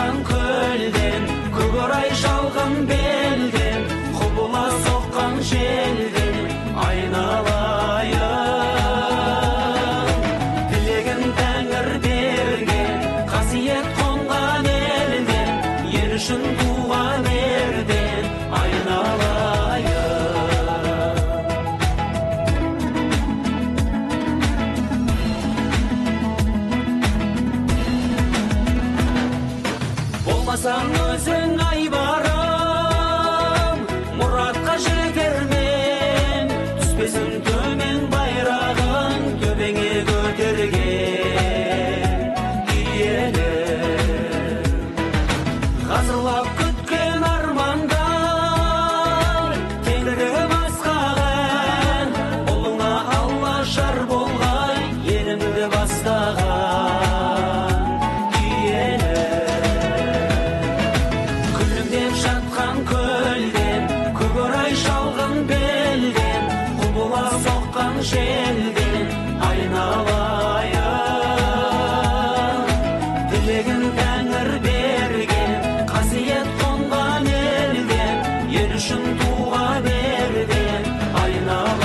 жатқан көлден, көкорай шалғын белден, құбыла соққан желден айналайын. Тілегін тәңір берген, қасиет қонған елден, ел үшін туған ерден айналайын. Болмасаң өзің айбарым, мұратқа жетермен, түспесін төмен байрағын, төбеңе көтерген киелім. Ғасырлап күткен армандар, теңдігім асқаған, ұлыңа алла жар болған, еліңді бастаған желден айналайын. Тілегін тәңір берген, қасиет қонған елден, ел үшін туға берден айналайын.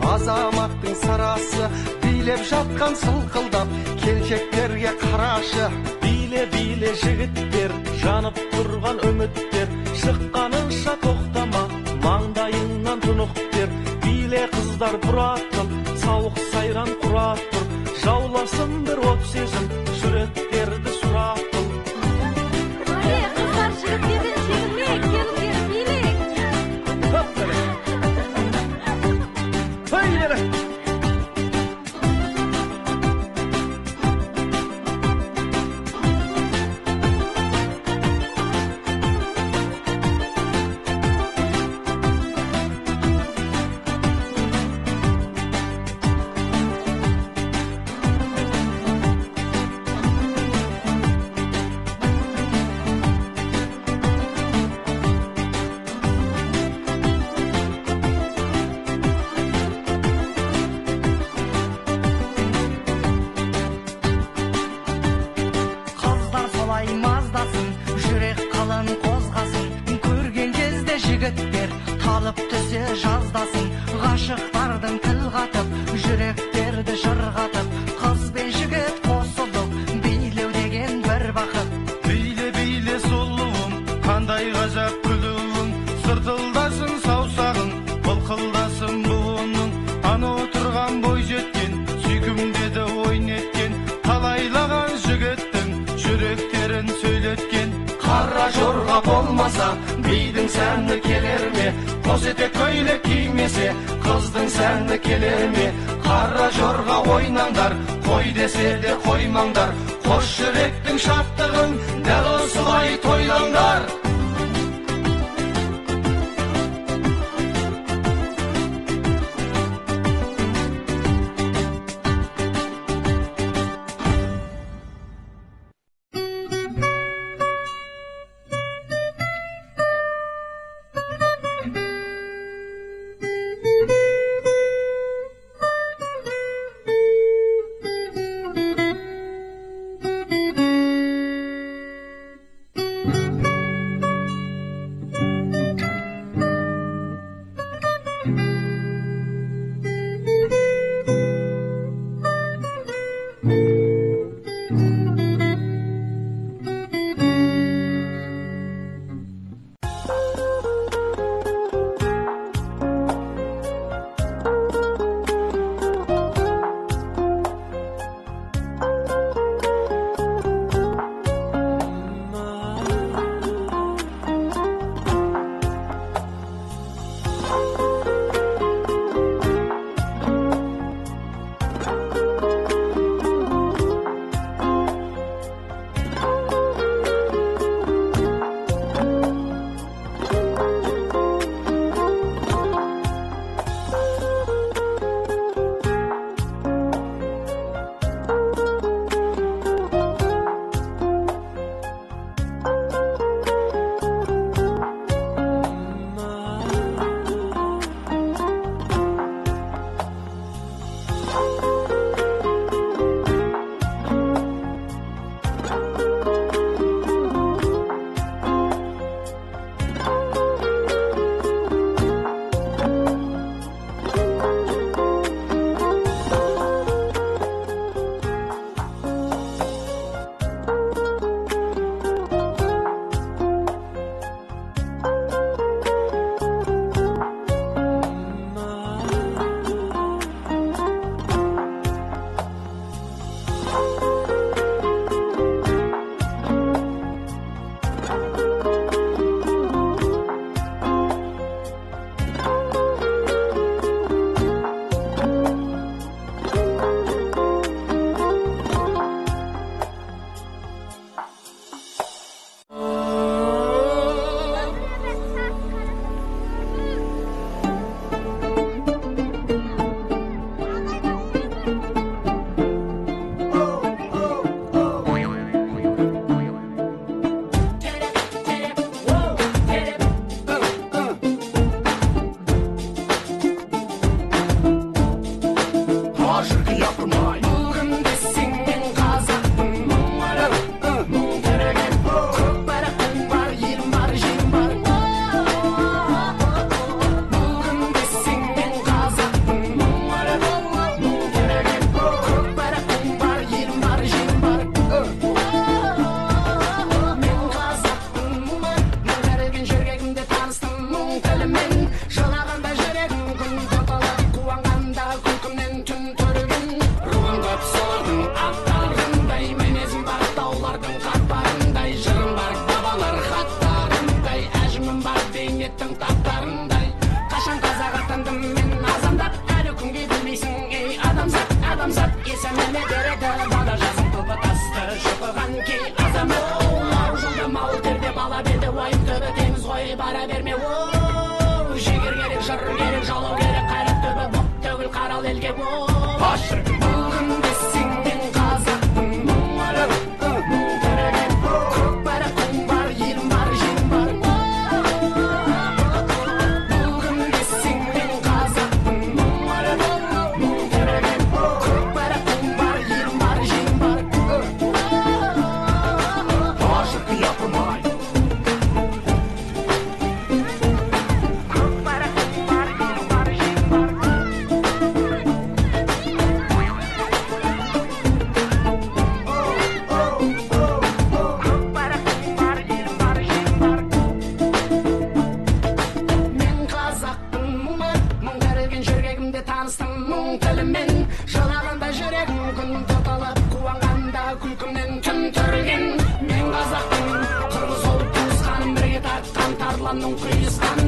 Азаматтың сарасы билеп жатқан сылқылдап, келшектерге қарашы. Биле жігіттер, жанып тұрған үміттер, шыққанынша тоқтама, маңдайыңнан тұнық бер. Биле қыздар бұраттың, сауық сайран құраттыр, жауласын бір от сезім, жүреттерді сұраттың. Қыздар жігіттерден жеңілмек, келіңдер билек. жігіттер талып түсе жаздасын ғашықтардың тіл қатып жүректерді жырғатып қыз бен жігіт қосылып билеу деген бір бақыт Биле биле сұлуым қандай ғажап күлуің сыртылдасын саусағың былқылдасын буының ана отырған бой жеткен сүйкімдеді ойын еткен талайлаған жігіттің жүректерін сөйлеткен Қара жорға болмаса бидің сәні келер ме қос етек көйлек кимесе қыздың сәні келер ме Қара жорға ойнаңдар қой десе де қоймаңдар қос жүректің шаттығын дәл осылай тойлаңдар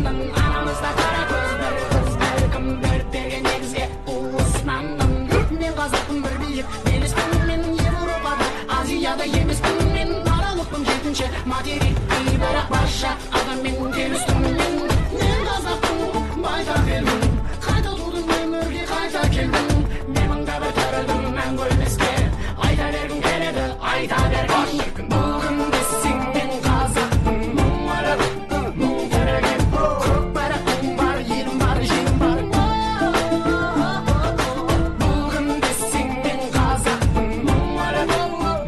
Ышандым, арамызда кара көз бір қыз, бәлкім бір берген негізге уыснандым. Мен қазақпын бір биік, белеспін мен Европада, Азияда емеспін мен, аралықпын жетінші материк, бірақ барша адаммен келістім мен. Мен қазақпын, байтақ елмін, қайта тудым өмірге қайта келдім. Мен мыңда бір тірілдім, мәңгі өлмеске, айта бергім келеді, айта бергім. Бүгін десең мен қазақпын, мұң арып, мұң тіреген, көк байрақтың бар, елім бар, жерім бар. Бүгін десең мен қазақпын, мұң арып,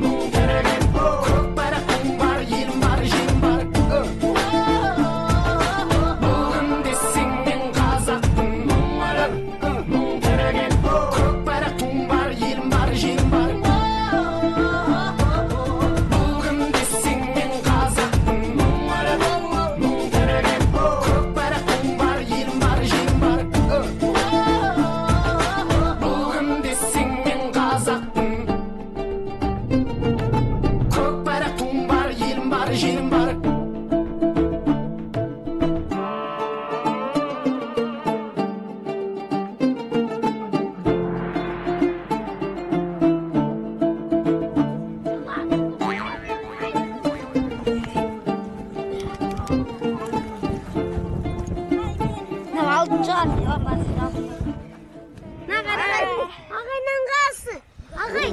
мұң тіреген, көк байрақтың бар, елім бар, жерім бар. Бүгін десең мен қазақпын, мұң арып, мұң тіреген, көк байрақтың бар, елім бар, жерім бар. Бүгін десең мен қазақпын, мұң арып, мұң тіреген, көк байрақтың бар, елім бар, жерім бар. Бүгін десең мен қазақпын, көк байрақтың бар, елім бар, жерім бар. Ағайның қасы. Ағай.